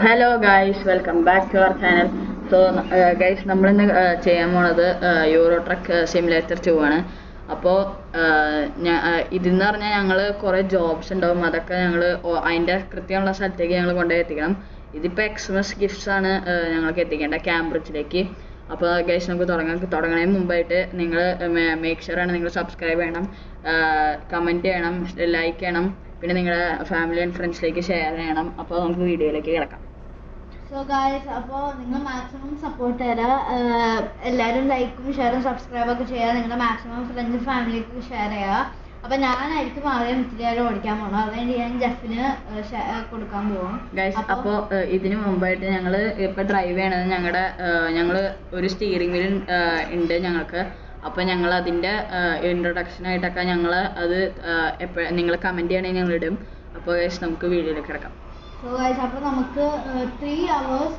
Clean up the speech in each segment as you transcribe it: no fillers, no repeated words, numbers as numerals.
Hello guys, welcome back to our channel. So guys, നമ്മളിന്ന് ചെയ്യാൻ പോണത് യൂറോ ട്രക്ക് സിമുലേറ്റർ 2 ആണ്. അപ്പോൾ ഇതെന്ന് പറഞ്ഞാൽ ഞങ്ങൾ കുറേ ജോബ്സ് ഉണ്ടാവും, അതൊക്കെ ഞങ്ങൾ അതിൻ്റെ കൃത്യമുള്ള സ്ഥലത്തേക്ക് ഞങ്ങൾ കൊണ്ടുപോയി എത്തിക്കണം. ഇതിപ്പോൾ എക്സ്മസ് ഗിഫ്റ്റ്സ് ആണ് ഞങ്ങൾക്ക് എത്തിക്കേണ്ട ക്യാംബ്രിഡ്ജിലേക്ക്. അപ്പോൾ ഗൈസ്, നമുക്ക് തുടങ്ങുന്നതിന് മുമ്പായിട്ട് നിങ്ങൾ മേക്ക് ഷുവർ ആണ് നിങ്ങൾ സബ്സ്ക്രൈബ് ചെയ്യണം, കമൻറ്റ് ചെയ്യണം, ലൈക്ക് ചെയ്യണം, പിന്നെ നിങ്ങളുടെ ഫാമിലി ആൻഡ് ഫ്രണ്ട്സിലേക്ക് ഷെയർ ചെയ്യണം. അപ്പോൾ നമുക്ക് വീഡിയോയിലേക്ക് കിടക്കാം. സോ ഗായ്സ്, അപ്പോൾ നിങ്ങൾ മാക്സിമം സപ്പോർട്ട് തരാം. എല്ലാവരും ലൈക്കും ഷെയറും സബ്സ്ക്രൈബൊക്കെ ചെയ്യുക. നിങ്ങളുടെ മാക്സിമം ഫ്രണ്ട്സ് ഫാമിലിക്ക് ഷെയർ ചെയ്യുക. അപ്പോൾ ഞാനായിരിക്കും ആദ്യം ഇത്തിരി ഓടിക്കാൻ പോകണം. അതുകൊണ്ട് ഞാൻ ജെഫിന് കൊടുക്കാൻ പോകും. ഗൈസ്, അപ്പോൾ ഇതിന് മുമ്പായിട്ട് ഞങ്ങൾ ഇപ്പോൾ ഡ്രൈവ് ചെയ്യണത് ഞങ്ങൾ ഒരു സ്റ്റിയറിംഗ് വീൽ ഉണ്ട് ഞങ്ങൾക്ക്. അപ്പോൾ ഞങ്ങൾ അതിൻ്റെ ഇൻട്രൊഡക്ഷനായിട്ടൊക്കെ ഞങ്ങൾ അത് നിങ്ങൾ കമൻറ്റ് ചെയ്യണമെങ്കിൽ ഞങ്ങൾ ഇടും. അപ്പോൾ ഗൈസ്, നമുക്ക് വീഡിയോയിലേക്ക് കിടക്കാം. സോ ഗൈസ്, അപ്പോൾ നമുക്ക് 3 hours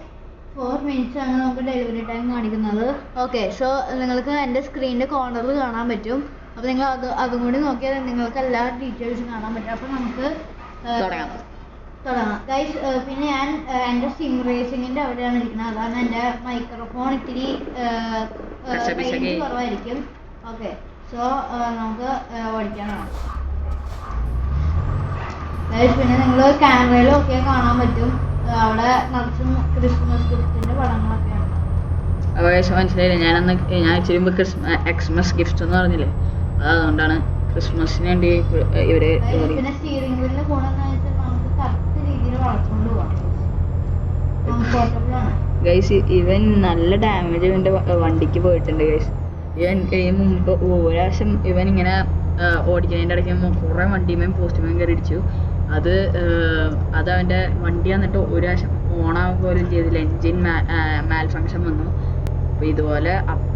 4 minutes ആണ് നമുക്ക് ഡെലിവറി ടൈം കാണിക്കുന്നത്. ഓക്കെ, സോ നിങ്ങൾക്ക് എൻ്റെ സ്ക്രീനിൻ്റെ കോർണറിൽ കാണാൻ പറ്റും. അപ്പോൾ നിങ്ങൾ അതും കൂടി നോക്കിയാൽ നിങ്ങൾക്ക് എല്ലാ ഡീറ്റെയിൽസും കാണാൻ പറ്റും. അപ്പോൾ നമുക്ക് തുടങ്ങാം ഗൈസ്. പിന്നെ ഞാൻ എൻ്റെ സിം റേസിങ്ങിൻ്റെ അവിടെയാണ് ഇരിക്കുന്നത്. അതാണ് എൻ്റെ മൈക്രോഫോൺ ഇത്തിരി റേഞ്ച് കുറവായിരിക്കും. ഓക്കെ, സോ നമുക്ക് ഓടിക്കാൻ കാണാം. പിന്നെ നിങ്ങൾ ക്യാമറയിലും ഒക്കെ കാണാൻ പറ്റും, അവിടെ നിറച്ചും ക്രിസ്മസ് ഗിഫ്റ്റിന്റെ പടങ്ങളൊക്കെയാണ്. അപ്പോൾ മനസ്സിലായില്ലേ, ഞാൻ ഇച്ചിരി എക്സ്മസ് ഗിഫ്റ്റ് എന്ന് പറഞ്ഞില്ലേ, അതുകൊണ്ടാണ് ക്രിസ്മസിന് വേണ്ടി ഇവര്. പിന്നെ സ്റ്റിയറിംഗ് വീലിന്റെ ഗുണം എന്ന് വെച്ചാൽ നമുക്ക് കറക്റ്റ് രീതിയിൽ വളർത്തുകൊണ്ട് പോകാം. കംഫർട്ടബിൾ ആണ് ഗൈസ്. ഇവൻ നല്ല ഡാമേജ് ഇവന്റെ വണ്ടിക്ക് പോയിട്ടുണ്ട് ഗൈസ്. ഇവൻ മുമ്പ് ഒരാവശ്യം ഇവൻ ഇങ്ങനെ ഓടിക്കുന്നതിൻ്റെ ഇടയ്ക്ക് കുറേ വണ്ടിമേയും പോസ്റ്റുമേയും കയറി ഇടിച്ചു. അത് അവൻ്റെ വണ്ടി വന്നിട്ട് ഒരു പ്രാവശ്യം ഓണാകുക പോലും ചെയ്തില്ല. എൻജിൻ മാൽ ഫങ്ഷൻ വന്നു. അപ്പോൾ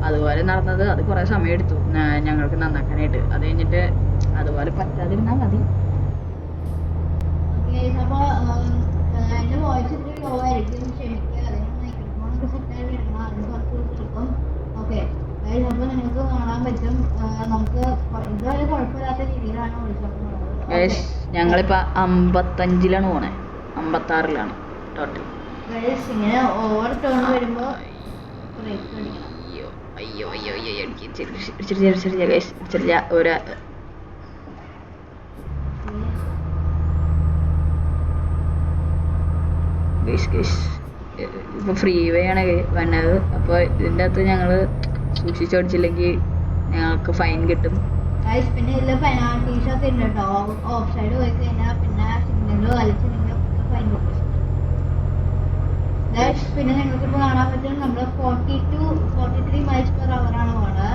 അതുപോലെ നടന്നത്. അത് കുറേ സമയം എടുത്തു ഞങ്ങൾക്ക് നന്നാക്കാനായിട്ട്. അത് കഴിഞ്ഞിട്ട് അതുപോലെ പറ്റാതിരുന്നാൽ മതി. അപ്പോൾ എൻ്റെ വോയിസ് ഇത്തിരി ലോ ആയിരിക്കും, ക്ഷമിക്കുക. അതിന് മൈക്രോഫോണൊക്കെ സെറ്റായിട്ട് ഇടണം, അതിന് കുറച്ച് എടുക്കും. ഓക്കെ, അപ്പോൾ നിങ്ങൾക്ക് കാണാൻ പറ്റും. നമുക്ക് ഇതുവരെ കുഴപ്പമില്ലാത്ത രീതിയിലാണ് ഓടിച്ചോളുന്നത്. ഞങ്ങളിപ്പോ 55-ലാണ് പോണേ, 56-ലാണ് ടോട്ടൽ. ഇങ്ങനെ ഓവർ ടേൺ വരുമ്പോ ബ്രേക്ക് അടിക്കണം. അയ്യോ ഇപ്പൊ ഫ്രീ വേ ആണ് വന്നത്. അപ്പോൾ ഇതിൻ്റെ അകത്ത് ഞങ്ങൾ സൂക്ഷിച്ചോടിച്ചില്ലെങ്കിൽ ഞങ്ങൾക്ക് ഫൈൻ കിട്ടും. പിന്നെ ഇതിൽ പെനാൽറ്റീസ് ഒക്കെ ഉണ്ട് കേട്ടോ. ഓഫ് സൈഡ് പോയി കഴിഞ്ഞാൽ പിന്നെ സിഗ്നൽ വലിച്ച് നിങ്ങൾ ഫൈൻ കിട്ടും. പിന്നെ നിങ്ങൾക്കിപ്പോൾ കാണാൻ പറ്റും നമ്മൾ 43 miles per hour ആണ് പോണത്.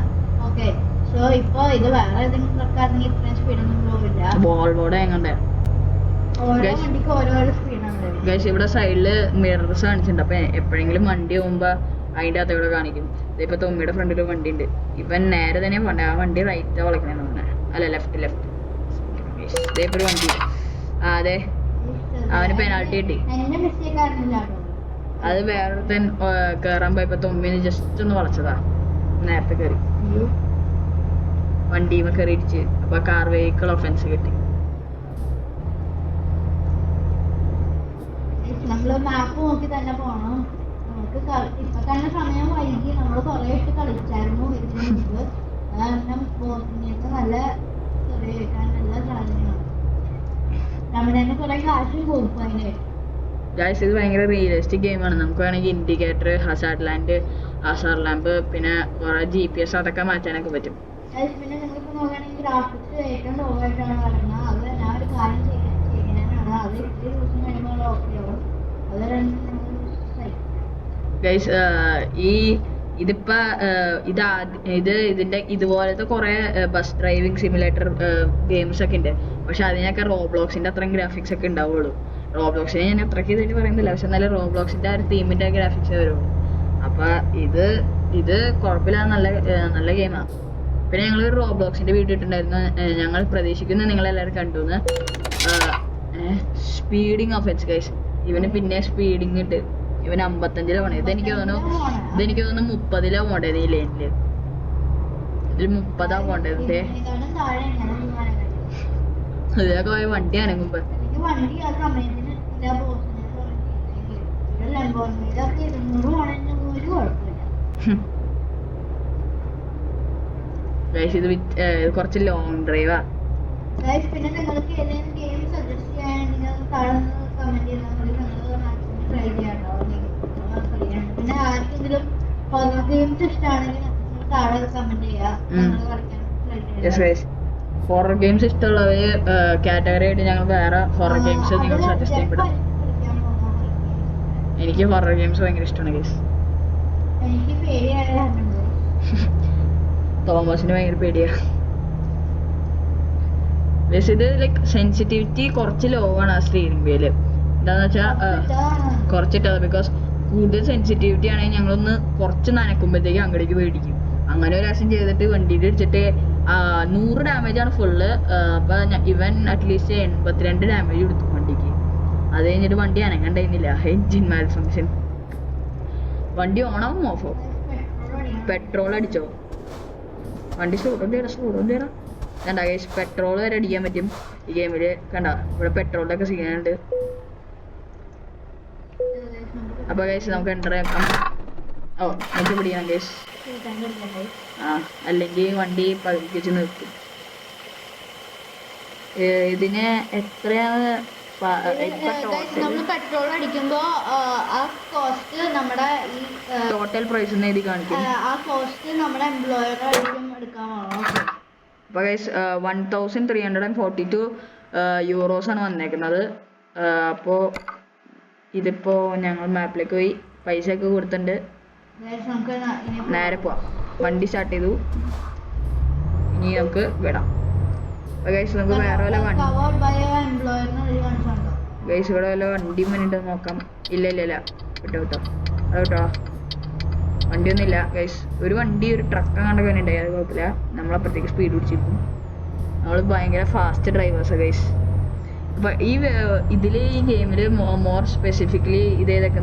ഓക്കെ, സോ ഇപ്പോൾ ഇത് വേറെ ഏതെങ്കിലും ട്രക്കാണെങ്കിൽ ഇത്രയും സ്പീഡൊന്നും പോവില്ല. വോൾവോടെ എങ്ങനെ ഓരോ വണ്ടിക്ക് ഓരോരോ സ്പീഡാണ് ഗൈസ്. ഇവിടെ സൈഡിൽ മിറർസ് കാണിച്ചിട്ടുണ്ട്. അപ്പോൾ എപ്പോഴെങ്കിലും വണ്ടി പോകുമ്പോൾ അതിൻ്റെ അകത്ത് ഇവിടെ കാണിക്കും. ഇതിപ്പോൾ തൊമ്മിയുടെ ഫ്രണ്ടിൽ വണ്ടി ഉണ്ട്. ഇവൻ നേരെ തന്നെ പോകണ്ടേ, ആ വണ്ടി റൈറ്റാ വളക്കണേന്ന് പറഞ്ഞാൽ, അല്ല ലെഫ്റ്റ്. ഇതേപോലെ ഒരു വണ്ടി. അതെ, അവന് പെനാൾട്ടി കിട്ടി. അത് വേറൊരുത്തൻ കയറാൻ പോയപ്പോൾ തൊമ്മിന് ജസ്റ്റ് ഒന്ന് വളച്ചതാ, നേരത്തെ കയറി വണ്ടിയുമേ കയറി ഇടിച്ച്. അപ്പോൾ കാർ വെഹിക്കിൾ ഒഫൻസ് കിട്ടി. നമ്മൾ മാപ്പ് നോക്കി തന്നെ പോകണം. നമുക്ക് ഇപ്പൊ തന്നെ സമയം വൈകി. നമ്മൾ കുറെ ഇട്ട് കളിച്ചായിരുന്നു ഇതിന് മുമ്പ്. കാരണം ബോട്ടിനൊക്കെ നല്ല ചെറിയ കേൾക്കാൻ നല്ല സാധനമാണ്. നമ്മുടെ തന്നെ കുറെ കാശും കൊടുക്കും അതിനായിട്ട്. ഗൈസ്, ഇത് ഭയങ്കര റിയലിസ്റ്റിക് ഗെയിമാണ്. നമുക്ക് വേണമെങ്കിൽ ഇൻഡിക്കേറ്റർ, ഹസാർഡ് ലാമ്പ്, പിന്നെ കുറെ GPS അതൊക്കെ മാറ്റാനൊക്കെ പറ്റും. പിന്നെ നിങ്ങളിപ്പോൾ നോക്കുകയാണെങ്കിൽ ഗ്രാഫിക്സ് ഏറ്റവും ലോ ആയിട്ടാണ് പറയുന്നത്. അത് ഞാൻ ഒരു കാര്യം ചെയ്യാനാണ്. അത് ഇത്തിരി ദിവസം കഴിയുമ്പോൾ ഓക്കെ ആവും. ഗൈസ്, ഇതിന്റെ ഇതുപോലത്തെ കുറെ ബസ് ഡ്രൈവിംഗ് സിമുലേറ്റർ ഗെയിംസ് ഒക്കെ ഉണ്ട്. പക്ഷെ അതിനൊക്കെ റോബ്ലോക്സിന്റെ അത്രയും ഗ്രാഫിക്സ് ഒക്കെ ഉണ്ടാവുള്ളൂ. റോബ്ലോക്സിനെ ഞാൻ അത്രയ്ക്ക് ഇതായിട്ട് പറയുന്നില്ല, പക്ഷെ എന്നാലും റോബ്ലോക്സിന്റെ ആ ഒരു തീമിന്റെ ഗ്രാഫിക്സ് വരുള്ളൂ. അപ്പൊ ഇത് കുഴപ്പമില്ലാതെ നല്ല ഗെയിമാണ്. പിന്നെ ഞങ്ങൾ റോബ്ലോക്സിന്റെ വീഡിയോ ഇട്ടിട്ടുണ്ടായിരുന്നു. ഞങ്ങൾ പ്രതീക്ഷിക്കുന്ന നിങ്ങളെല്ലാവരും കണ്ടുവന്ന്. സ്പീഡിങ് ഓഫ് ഗൈസ്, ഇവന് പിന്നെ സ്പീഡിങ് ഇട്ട് ഇവന് 55-ലാണ് പോണേ. ഇതെനിക്ക് തോന്നുന്നു 30-ലാണ് പോണ്ടത്. ഈ ലൈനില് ഇതിൽ 30-ആ പോണ്ടത്. ഇതൊക്കെ പോയ വണ്ടി അനങ്ങുമ്പോ ഇതൊക്കെ 200 ആണെങ്കിൽ ഒരു കുഴപ്പമില്ല. ഇത് കുറച്ച് ലോങ് ഡ്രൈവാ. പിന്നെ നിങ്ങൾക്ക് ഏതെങ്കിലും ഗെയിം സജസ്റ്റ് ചെയ്യാൻ താഴെ കമന്റ് ചെയ്താൽ മതി. ഞങ്ങൾ മാക്സിമം ട്രൈ ചെയ്യാട്ടോ. പിന്നെ ആർക്കെങ്കിലും ഹൊറർ ഗെയിംസ് ഇഷ്ടമാണെങ്കിൽ താഴെ കമന്റ് ചെയ്യുക. ഞങ്ങൾ കളിക്കാൻ ട്രൈ ചെയ്യാം. ഹൊറർ ഗെയിംസ് ഇഷ്ടമുള്ളവര് കാറ്റഗറി ആയിട്ട് ഞങ്ങൾ വേറെ ഹൊറർ ഗെയിംസ് നിങ്ങൾ സജസ്റ്റ് ചെയ്യപ്പെടും. എനിക്ക് ഹൊറർ ഗെയിംസ് ഭയങ്കര ഇഷ്ടമാണ് ഗൈസ്. എനിക്ക് പേടിയായ തോമസിന് ഭയങ്കര പേടിയാണ്. പക്ഷേ ഇത് ലൈക്ക് സെൻസിറ്റിവിറ്റി കുറച്ച് ലോ ആണ് ആ സ്റ്റിയറിംഗ് വീല്. എന്താന്ന് വെച്ചാൽ കുറച്ചിട്ടത് ബിക്കോസ് കൂടുതൽ സെൻസിറ്റിവിറ്റി ആണെങ്കിൽ ഞങ്ങളൊന്ന് കുറച്ച് നനക്കുമ്പോഴത്തേക്ക് അങ്ങടേക്ക് പേടിക്കും. അങ്ങനെ ഒരു പ്രാവശ്യം ചെയ്തിട്ട് വണ്ടിയിൽ ഇടിച്ചിട്ട് 100 ഡാമേജ് ആണ് ഫുള്ള്. അപ്പം ഇവൻ അറ്റ്ലീസ്റ്റ് 82 ഡാമേജ് കൊടുത്തു വണ്ടിക്ക്. അത് കഴിഞ്ഞിട്ട് വണ്ടി അനങ്ങണ്ടായിരുന്നില്ല. എൻജിൻ മാൽ ഫങ്ഷൻ. വണ്ടി ഓണാവും ഓഫോ. പെട്രോൾ അടിച്ചോ? വണ്ടി സ്പൂഡും കണ്ട ഗൈസ്, പെട്രോൾ വരെ അടിക്കാൻ പറ്റും ഈ ഗെയിമില്. കണ്ട ഇവിടെ പെട്രോളിന്റെ ഒക്കെ സീനുണ്ട്. അപ്പൊ ഗൈസ് നമുക്ക് എൻ്റർ ചെയ്യാം. നമുക്ക് പിടിക്കണം ഗൈസ്. അല്ലെങ്കിൽ വണ്ടി പകുതി വെച്ച് നിർത്തും. ഇതിന് എത്രയാണ് പെട്രോൾ അടിക്കുമ്പോ ആ കോസ്റ്റ് നമ്മുടെ ഈ ടോട്ടൽ പ്രൈസ് എഴുതി കാണിക്കും. ആ കോസ്റ്റ് നമ്മുടെ എംപ്ലോയർ ആയിരിക്കും എടുക്കാമോ? അപ്പോൾ ഗൈസ് 1342 യൂറോസ് ആണ് വന്നേക്കുന്നത്. അപ്പോൾ ഇതിപ്പോൾ ഞങ്ങൾ മാപ്പിലേക്ക് പോയി പൈസ ഒക്കെ കൊടുത്തിട്ടുണ്ട്. നേരെ പോവാം. വണ്ടി സ്റ്റാർട്ട് ചെയ്തു. ഇനി നമുക്ക് വിടാം. അപ്പോൾ ഗൈസ് നമുക്ക് വേറെ വല്ല വണ്ടി ഗൈസ് ഇവിടെ വല്ല വണ്ടി മുന്നിട്ട് നോക്കാം. ഇല്ല വിട്ടോ അത് വിട്ടോ. വണ്ടിയൊന്നുമില്ല ഗൈസ്. ഒരു വണ്ടി ഒരു ട്രക്ക് അങ്ങോട്ടൊക്കെ ഉണ്ടായി. അത് കുഴപ്പമില്ല. നമ്മളപ്പുറത്തേക്ക് സ്പീഡ് പിടിച്ചിരിക്കും. നമ്മൾ ഭയങ്കര ഫാസ്റ്റ് ഡ്രൈവേഴ്സാണ് ഗൈസ്. അപ്പോൾ ഈ ഗെയിമിൽ മോർ സ്പെസിഫിക്കലി ഇത് ഏതൊക്കെ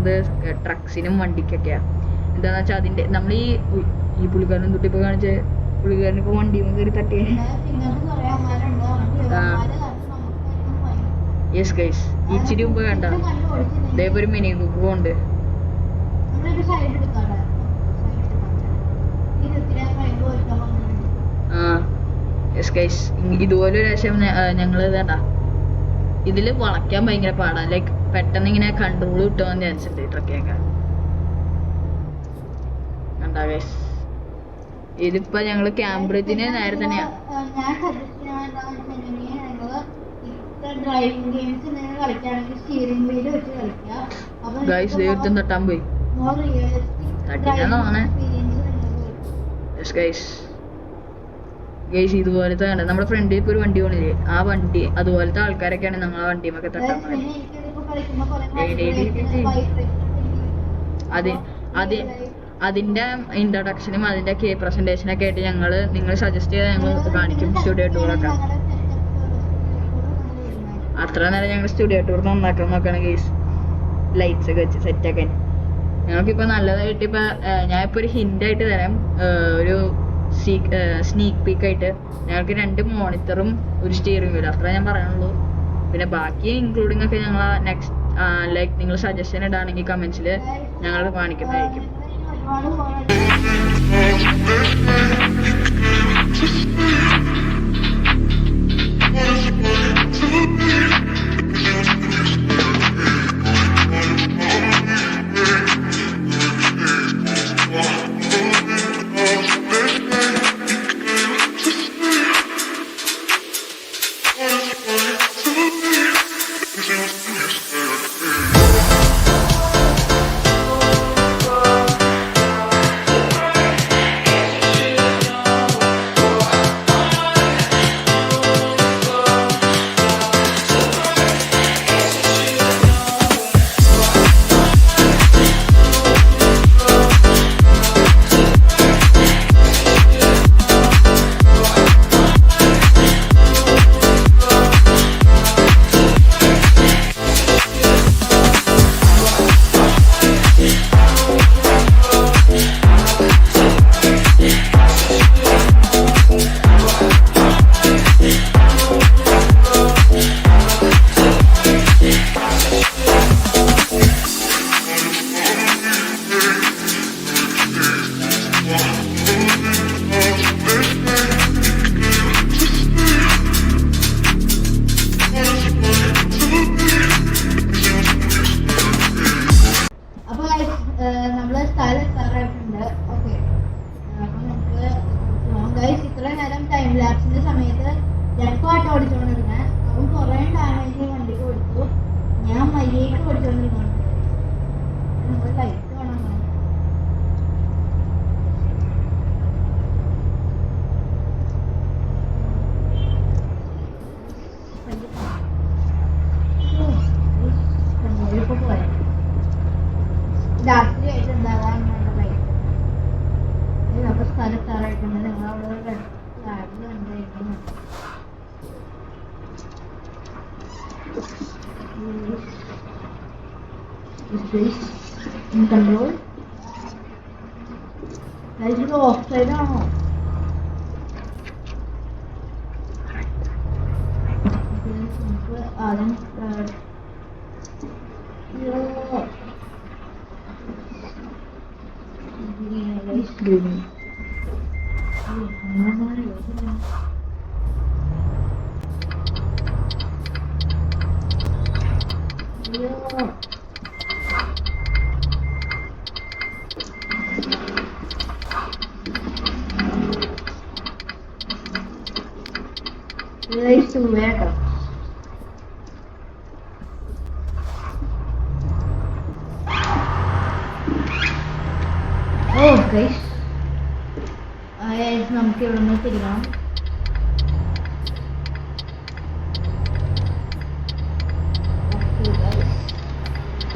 ട്രക്സിനും വണ്ടിക്കൊക്കെയാണ്. എന്താണെന്ന് വെച്ചാൽ അതിൻ്റെ നമ്മൾ ഈ പുള്ളിക്കാരനും തൊട്ടിപ്പോൾ കാണിച്ച പുള്ളിക്കാരനിപ്പോൾ വണ്ടി കയറി തട്ടിയേ. യെസ് ഗൈസ്, ഇച്ചിരി മുമ്പ് കണ്ട ഇതേപോലെ ഒരു മിനി കൂപ്പർ ഉണ്ട്. യെസ് ഗൈസ്, ഇതുപോലെ ഒരു പ്രാവശ്യം ഞങ്ങൾ വേണ്ട ഇതിൽ വളയ്ക്കാൻ ഭയങ്കര പാടാണ്. ലൈക്ക് പെട്ടെന്ന് ഇങ്ങനെ കൺട്രോൾ കിട്ടുമെന്ന് വിചാരിച്ചിട്ടുണ്ട് ഈ ട്രക്കിയൊക്കെ. കണ്ടാ ഗൈസ്, ഇതിപ്പോ ഞങ്ങൾ ക്യാംബ്രിഡ്ജിന് നേരെ തന്നെയാ. ഗൈസ് ദൈവത്തും തട്ടാൻ പോയി. തട്ടിനാന്ന് തോന്നണേ. യെസ് ഗൈസ്, ഇതുപോലത്തെ കണ്ട നമ്മുടെ ഫ്രണ്ടിൽ ഇപ്പൊ ഒരു വണ്ടി പോണില്ലേ, ആ വണ്ടി അതുപോലത്തെ ആൾക്കാരൊക്കെയാണ് നമ്മളെ വണ്ടിയുമൊക്കെ തട്ടാൻ അതിന്റെ ഇൻട്രൊഡക്ഷനും അതിന്റെ പ്രസന്റേഷനൊക്കെ ആയിട്ട് നിങ്ങൾ സജസ്റ്റ് ചെയ്താൽ ഞങ്ങൾ കാണിക്കും സ്റ്റുഡിയോ ടൂറൊക്കെ. അത്ര നേരം ഞങ്ങൾ സ്റ്റുഡിയോ ടൂർ നന്നാക്കാൻ നോക്കുകയാണ് ഗൈസ്. ലൈറ്റ്സ് ഒക്കെ വെച്ച് സെറ്റാക്കാൻ. ഞങ്ങൾക്കിപ്പോൾ നല്ലതായിട്ട് ഇപ്പം ഞാനിപ്പോൾ ഒരു ഹിൻ്റായിട്ട് തരാം. ഒരു സ്നീക്ക് പീക്കായിട്ട് ഞങ്ങൾക്ക് 2 മോണിറ്ററും ഒരു സ്റ്റിയറിംഗ് വീലും അത്ര ഞാൻ പറയാനുള്ളൂ. പിന്നെ ബാക്കി ഇൻക്ലൂഡിംഗ് ഒക്കെ ഞങ്ങൾ നെക്സ്റ്റ് ലൈക്ക് നിങ്ങൾ സജഷൻ ഇടാണെങ്കിൽ കമൻസിൽ ഞങ്ങൾ കാണിക്കുന്നതായിരിക്കും. കൊളാപ്സിന്റെ സമയത്ത് ജപ്പാട്ട് ഓടിച്ചോണ്ടിരുന്നെ. അവൻ കുറെ ഡാമേജ് വണ്ടിക്ക് കൊടുത്തു. ഞാൻ മര്യാദക്ക് ഓടിച്ചോണ്ടിരുന്നു. നമ്മൾ ലൈറ്റ് കാണാൻ ഇപ്പൊ പോയ രാത്രി ആയിട്ട് ഉണ്ടാകാൻ ലൈറ്റ് അപ്പൊ സ്ഥലത്താറായിട്ടുണ്ട്. നിങ്ങൾ അവിടെ ലാബിൽ ഉണ്ടായിരുന്നു. കൺട്രോൾ ഇത് ഓഫ് സൈഡ് ആണോ? നമുക്ക് ആദ്യം വേണ്ട. ഓ ഗൈസ് നമുക്ക് ഇവിടെ നിന്ന് തിരിക്കണം.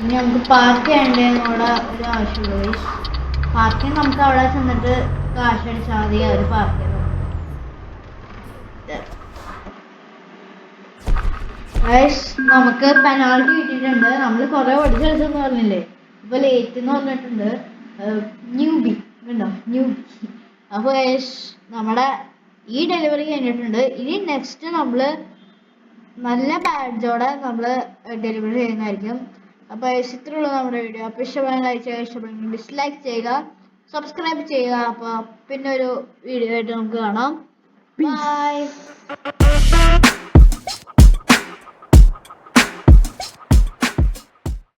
ഇനി നമുക്ക് പാർക്ക് ചെയ്യേണ്ടതിനോട് ഒരു ആവശ്യമുള്ളൂ ഗൈസ്. പാർക്കിങ് നമുക്ക് അവിടെ ചെന്നിട്ട് കാശ് അടിച്ചാൽ മതി. അവർ പാർക്ക് ചെയ്തു. നമുക്ക് പെനാൾട്ടി കിട്ടിയിട്ടുണ്ട്. നമ്മൾ കുറെ ഓടിച്ചെടുത്തെന്ന് പറഞ്ഞില്ലേ, ഇപ്പൊ ലേറ്റ് എന്ന് പറഞ്ഞിട്ടുണ്ട്. ന്യൂബി ഉണ്ടോ ന്യൂബി. അപ്പൊ നമ്മുടെ ഈ ഡെലിവറി കഴിഞ്ഞിട്ടുണ്ട്. ഇനി നെക്സ്റ്റ് നമ്മള് നല്ല ബാഡ്ജോടെ നമ്മള് ഡെലിവറി ചെയ്യുന്നതായിരിക്കും. അപ്പൊ ഇത്രയുള്ള നമ്മുടെ വീഡിയോ. അപ്പൊ ഇഷ്ടപ്പെടാൻ ലൈക്ക് ചെയ്യുക, ഇഷ്ടപ്പെടുമെങ്കിൽ ഡിസ്ലൈക്ക് ചെയ്യുക, സബ്സ്ക്രൈബ് ചെയ്യുക. അപ്പൊ പിന്നെ ഒരു വീഡിയോ ആയിട്ട് നമുക്ക് കാണാം. ബൈ.